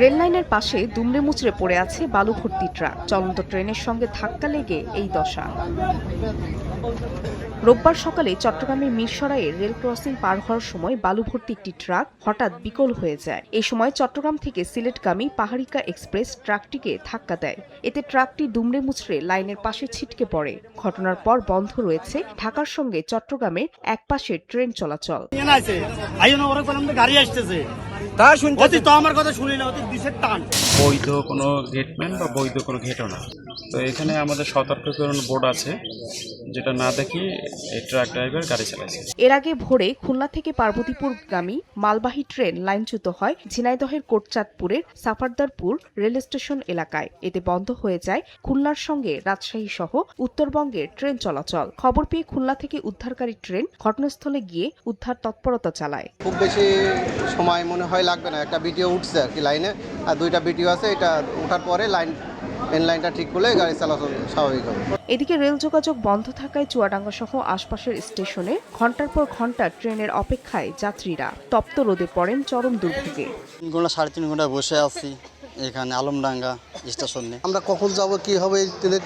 রেললাইনের পাশে দুমড়ে মুচড়ে পড়ে আছে বালু ভর্তি ট্রাক। চলন্ত ট্রেনের সঙ্গে ধাক্কা লেগে এই দশা। রোববার সকালে চট্টগ্রামের মিরসরাইয়ের রেল ক্রসিং পার হওয়ার সময় বালু ভর্তি একটি ট্রাক হঠাৎ বিকল হয়ে যায়। এই সময় চট্টগ্রাম থেকে সিলেটগামী পাহাড়িকা এক্সপ্রেস ট্রাকটিকে ধাক্কা দেয়। এতে ট্রাকটি দুমড়ে মুচড়ে লাইনের পাশে ছিটকে পড়ে। ঘটনার পর বন্ধ রয়েছে ঢাকার সঙ্গে চট্টগ্রামের একপাশে ট্রেন চলাচল। বৈধ কোনো গেটম্যান বা বৈধ কোনো গেটও না। তো এখানে আমাদের সতর্কীকরণ বোর্ড আছে, যেটা না দেখি এই ট্রাক ড্রাইভার গাড়ি চালাইছে। এর আগে ভোরে খুলনা থেকে পার্বতীপুরগামী মালবাহী ট্রেন লাইনচ্যুত হয় ঝিনাইদহের কোটচাঁদপুরের সাফারদারপুর রেল স্টেশন এলাকায়। এতে বন্ধ হয়ে যায় খুলনার সঙ্গে রাজশাহী সহ উত্তরবঙ্গের ট্রেন চলাচল। খবর পেয়ে খুলনা থেকে উদ্ধারকারী ট্রেন ঘটনাস্থলে গিয়ে উদ্ধার তৎপরতা চালায়। খুব বেশি সময় মনে হয় লাগবে না, একটা ভিডিও উঠছে আর কি লাইনে, আর দুইটা ভিডিও আছে। এটা ওঠার পরে মেন লাইনটা ঠিক করলে গাড়ি চলাচল স্বাভাবিক হবে। এদিকে রেল যোগাযোগ বন্ধ থাকায় চুয়াডাঙ্গা সহ আশপাশের স্টেশনে ঘন্টার পর ঘন্টা ট্রেনের অপেক্ষায় যাত্রীরা তপ্ত রোদে পড়েন চরম দুর্ভোগে। 3.5 ঘন্টা বসে আছি এখানে আলমডাঙ্গা স্টেশনে। আমরা কখন যাব কি হবে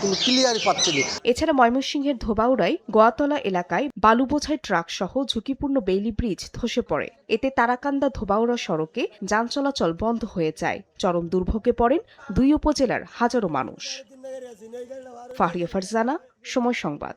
কোনো ক্লিয়ারই পাচ্ছি না। এছাড়া ময়মনসিংহের ধোবাউড়ায় গোয়াতলা এলাকায় বালু বোঝাই ট্রাক সহ ঝুঁকিপূর্ণ বেইলি ব্রিজ ধসে পড়ে। এতে তারাকান্দা ধোবাউড়া সড়কে যান চলাচল বন্ধ হয়ে যায়। চরম দুর্ভোগে পড়েন দুই উপজেলার হাজারো মানুষ। ফাহরিয়া ফারজানা, সময় সংবাদ।